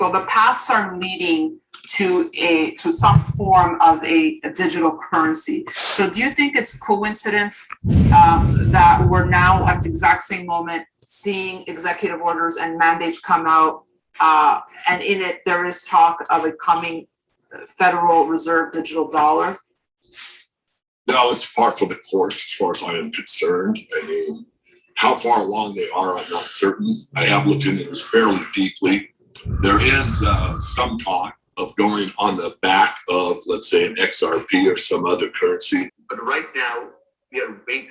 So the paths are leading to some form of a digital currency. So do you think it's coincidence that we're now at the exact same moment seeing executive orders and mandates come out, and in it there is talk of a coming Federal Reserve digital dollar? No, it's par for the course as far as I am concerned. I mean, how far along they are, I'm not certain. I have looked into this fairly deeply. There is some talk of going on the back of, let's say, an XRP or some other currency. But right now, we are waiting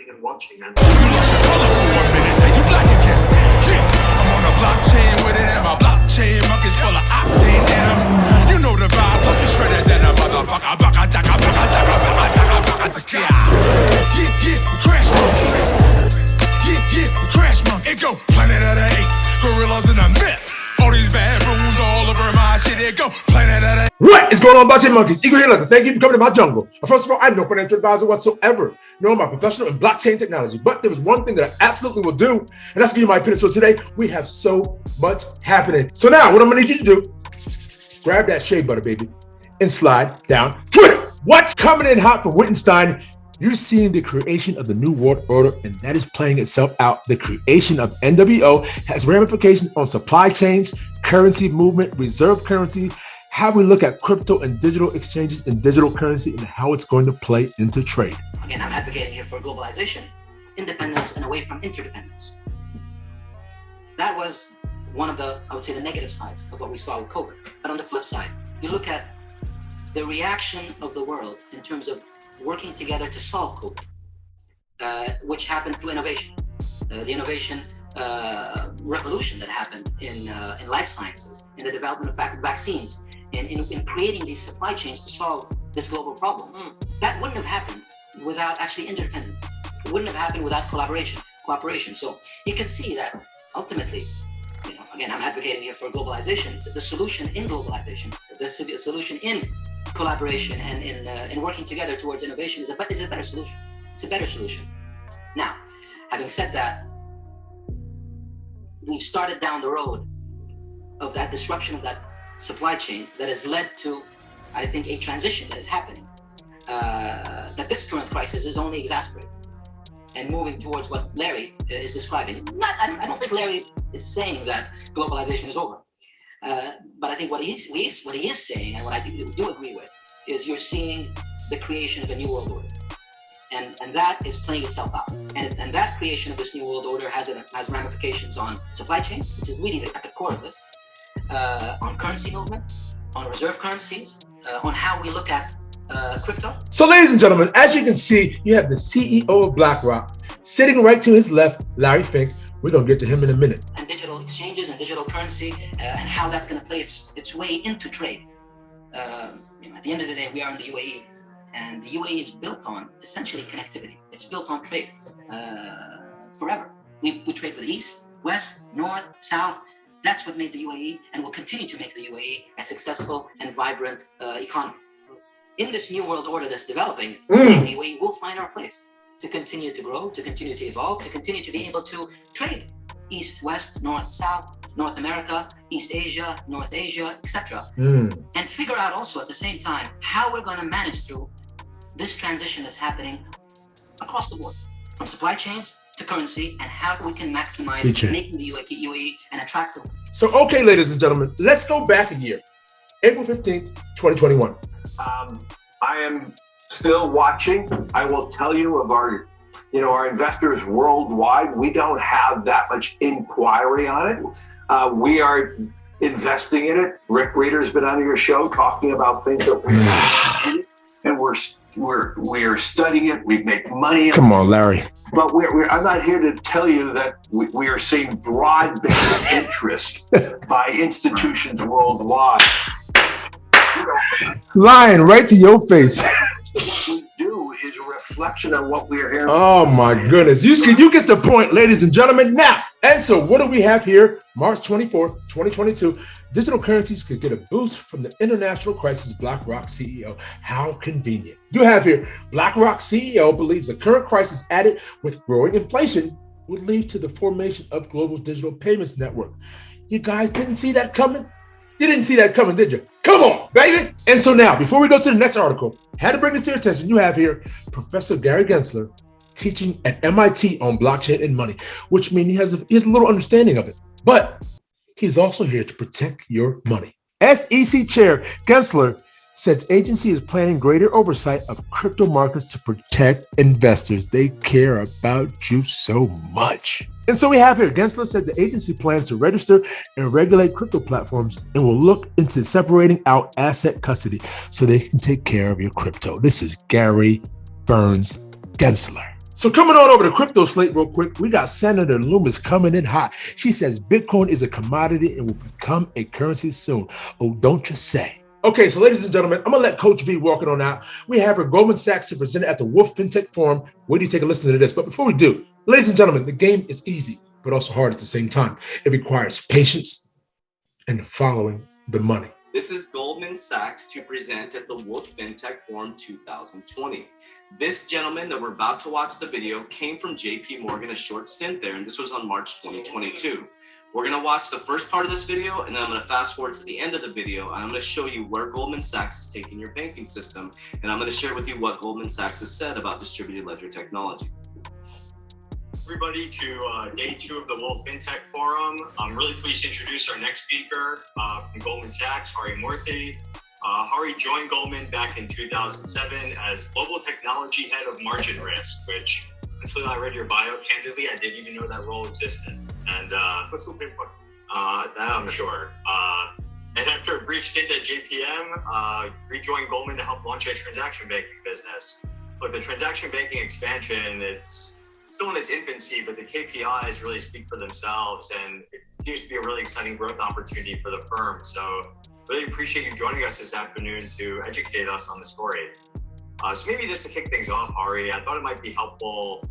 and watching. And you lost your color for a minute, then you black again. Yeah. I'm on a blockchain with it, and my blockchain monkeys full of octane in them. You know the vibe, plus we shredded than a motherfucker. Yeah, we crash monkeys. Yeah, we crash monkeys. It go Planet of the Apes, gorillas in a mess. All these bad rules all over my shit. It go Planet of the... What is going on, Blockchain Monkeys? Eagle here, thank you for coming to my jungle. First of all, I'm no financial advisor whatsoever. No, I'm a professional in blockchain technology. But there was one thing that I absolutely will do, and that's give you my opinion. So today, we have so much happening. So now, what I'm going to need you to do, grab that shea butter, baby, and slide down Twitter. What's coming in hot for Wittenstein? You're seeing the creation of the New World Order, and that is playing itself out. The creation of NWO has ramifications on supply chains, currency movement, reserve currency, how we look at crypto and digital exchanges and digital currency, and how it's going to play into trade. Again, I'm advocating here for globalization, independence, and away from interdependence. That was one of the, I would say, the negative sides of what we saw with COVID. But on the flip side, you look at the reaction of the world in terms of working together to solve COVID, which happened through innovation. The innovation revolution that happened in life sciences, in the development of vaccines, in creating these supply chains to solve this global problem. That wouldn't have happened without actually interdependence. It wouldn't have happened without cooperation. So you can see that ultimately, again, I'm advocating here for globalization. The solution in globalization, the solution in collaboration and in working together towards innovation is a better solution. It's a better solution. Now, having said that, we've started down the road of that disruption of that supply chain that has led to, I think, a transition that is happening, that this current crisis is only exacerbating and moving towards what Larry is describing. I don't think Larry is saying that globalization is over. But I think what he is saying, and what I do agree with, is you're seeing the creation of a new world order, and that is playing itself out. And that creation of this new world order has ramifications on supply chains, which is really at the core of this, on currency movement, on reserve currencies, on how we look at crypto. So, ladies and gentlemen, as you can see, you have the CEO of Blackrock sitting right to his left, Larry Fink. We're going to get to him in a minute. And digital exchanges and digital currency, and how that's going to play its way into trade. At the end of the day, we are in the UAE, and the UAE is built on essentially connectivity. It's built on trade forever. We trade with East, West, North, South. That's what made the UAE, and will continue to make the UAE a successful and vibrant economy. In this new world order that's developing, the UAE will find our place to continue to grow, to continue to evolve, to continue to be able to trade East, West, North, South, North America, East Asia, North Asia, etc. And figure out also at the same time how we're going to manage through this transition that's happening across the board, from supply chains to currency, and how we can maximize making the UAE an attractive. So, okay, ladies and gentlemen, let's go back a year. April 15th, 2021. I am still watching. I will tell you of our investors worldwide, we don't have that much inquiry on it. We are investing in it. Rick Reeder's been on your show talking about things that we're in it, and we're studying it. We make money. Come on, Larry. But I'm not here to tell you that we are seeing broad-based interest by institutions worldwide. Lying right to your face. What we do is a reflection of what we're hearing. Oh my goodness. You get the point, ladies and gentlemen. Now, and so what do we have here? March 24th, 2022. Digital currencies could get a boost from the international crisis. Blackrock CEO. How convenient. You have here, Blackrock CEO believes the current crisis added with growing inflation would lead to the formation of global digital payments network. You guys didn't see that coming? You didn't see that coming, did you? Come on, baby! And so now, before we go to the next article, had to bring this to your attention. You have here Professor Gary Gensler teaching at MIT on blockchain and money, which means he has a little understanding of it. But he's also here to protect your money. SEC Chair Gensler says agency is planning greater oversight of crypto markets to protect investors. They care about you so much. And so we have here, Gensler said the agency plans to register and regulate crypto platforms and will look into separating out asset custody so they can take care of your crypto. This is Gary Burns Gensler. So coming on over to crypto slate real quick, we got Senator Loomis coming in hot. She says Bitcoin is a commodity and will become a currency soon. Oh, don't you say. Okay, so ladies and gentlemen, I'm gonna let Coach V walk it on out. We have her Goldman Sachs to present at the Wolf Fintech Forum. Wait till you take a listen to this. But before we do, ladies and gentlemen, the game is easy, but also hard at the same time. It requires patience and following the money. This is Goldman Sachs to present at the Wolf Fintech Forum 2020. This gentleman that we're about to watch the video came from JP Morgan, a short stint there, and this was on March 2022. We're going to watch the first part of this video, and then I'm going to fast forward to the end of the video, and I'm going to show you where Goldman Sachs is taking your banking system, and I'm going to share with you what Goldman Sachs has said about distributed ledger technology. Everybody to day 2 of the Wolf Fintech Forum. I'm really pleased to introduce our next speaker from Goldman Sachs, Hari Murthy. Hari joined Goldman back in 2007 as Global Technology Head of Margin Risk, which until I read your bio, candidly, I didn't even know that role existed. And that I'm sure. And after a brief stint at JPM, rejoined Goldman to help launch a transaction banking business. Look, the transaction banking expansion, it's still in its infancy, but the KPIs really speak for themselves, and it continues to be a really exciting growth opportunity for the firm. So really appreciate you joining us this afternoon to educate us on the story. So maybe just to kick things off, Hari, I thought it might be helpful,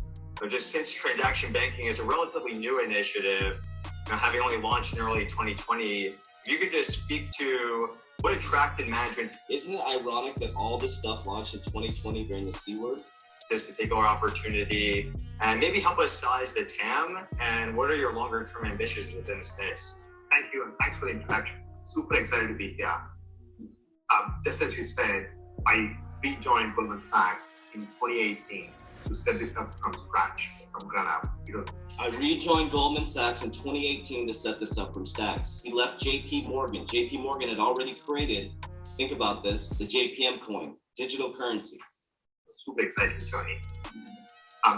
just since transaction banking is a relatively new initiative, having only launched in early 2020, if you could just speak to what attracted management. Isn't it ironic that all this stuff launched in 2020 during the C word? This particular opportunity, and maybe help us size the TAM, and what are your longer term ambitions within the space? Thank you, and thanks for the introduction. Super excited to be here. Just as you said, I rejoined Goldman Sachs in 2018 to set this up from scratch, from ground up. I rejoined Goldman Sachs in 2018 to set this up from stacks. He left JP Morgan. JP Morgan had already created, think about this, the JPM coin, digital currency. Super exciting journey.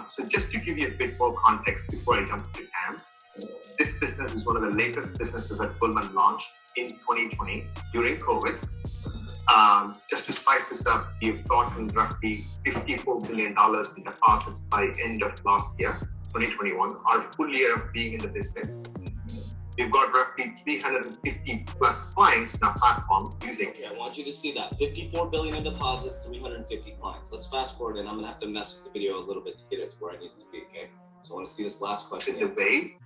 So just to give you a bit more context before I jump to TAM, this business is one of the latest businesses that Goldman launched in 2020 during COVID. Just to size this up, we've gotten roughly $54 billion in deposits by end of last year, 2021, our full year of being in the business. We've got roughly 350 plus clients in our platform using it. Okay, I want you to see that. 54 billion in deposits, 350 clients. Let's fast forward, and I'm gonna have to mess with the video a little bit to get it to where I need it to be, okay? So I wanna see this last question. In the way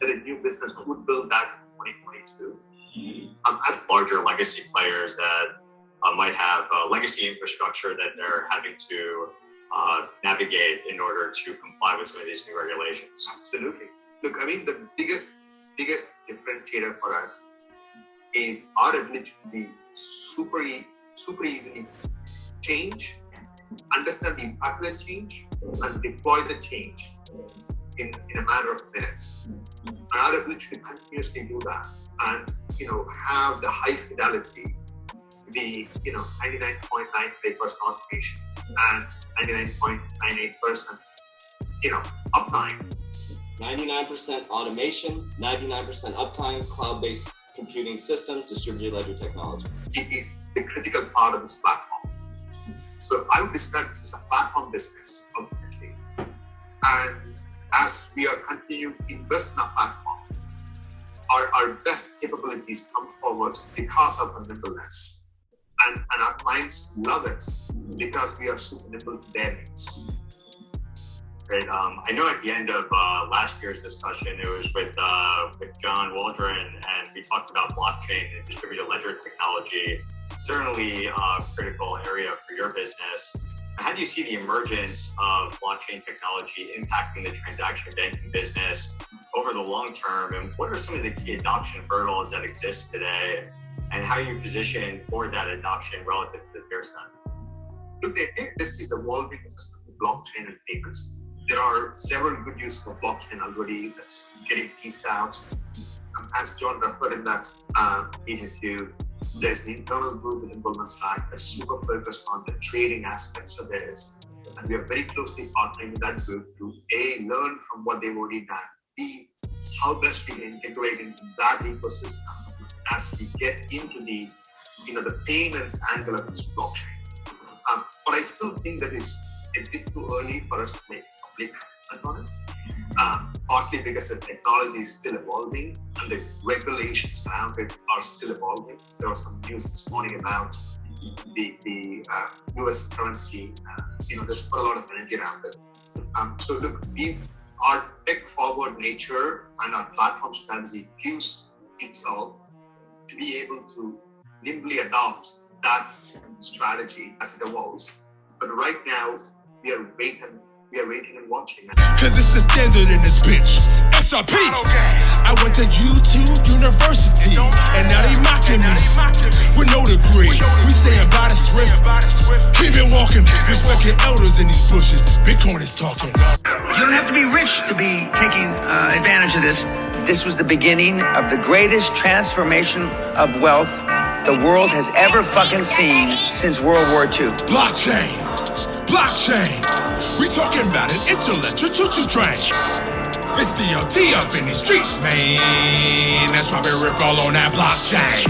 that a new business would build that in 2022. As larger legacy players that might have legacy infrastructure that they're having to navigate in order to comply with some of these new regulations. Absolutely. Look, I mean, the biggest differentiator for us is our ability to be super easily change, understand the impact of the change, and deploy the change in a matter of minutes. And our ability to continuously do that and have the high fidelity, the 99.95% automation and 99.98% uptime. 99% automation, 99% uptime, cloud-based computing systems, distributed ledger technology. It is the critical part of this platform. So I would describe this as a platform business, ultimately. And as we are continuing to invest in our platform, our best capabilities come forward because of our nimbleness. And our clients love it because we are super nimble to their needs. Great. I know at the end of last year's discussion, it was with John Waldron, and we talked about blockchain and distributed ledger technology, certainly a critical area for your business. How do you see the emergence of blockchain technology impacting the transaction banking business? over the long term, and what are some of the key adoption hurdles that exist today, and how are you positioned for that adoption relative to the peer set? Look, the industry is evolving with respect to blockchain and payments. There are several good uses of blockchain already that's getting teased out. As John referred in that meeting too, there's an internal group within Goldman Sachs that's super focused on the trading aspects of this. And we are very closely partnering with that group to A, learn from what they've already done, B, how best we can integrate into that ecosystem as we get into the payments angle of this blockchain. But I still think that it's a bit too early for us to make public comments on it, partly because the technology is still evolving and the regulations around it are still evolving. There was some news this morning about the US currency, there's put a lot of energy around it. So look, our tech forward nature and our platform strategy gives itself to be able to nimbly adopt that strategy as it evolves. But right now, we are waiting and watching. Cause it's the standard in this bitch. SRP. I went to YouTube University, and now they mocking me with no degree. We saying by the swift, keep it walking. Respect your elders in these bushes. Bitcoin is talking. You don't have to be rich to be taking advantage of this. This was the beginning of the greatest transformation of wealth the world has ever fucking seen since World War II. Blockchain. We talking about an intellectual choo-choo train. It's DLT up in these streets, man. That's why we rip all on that blockchain.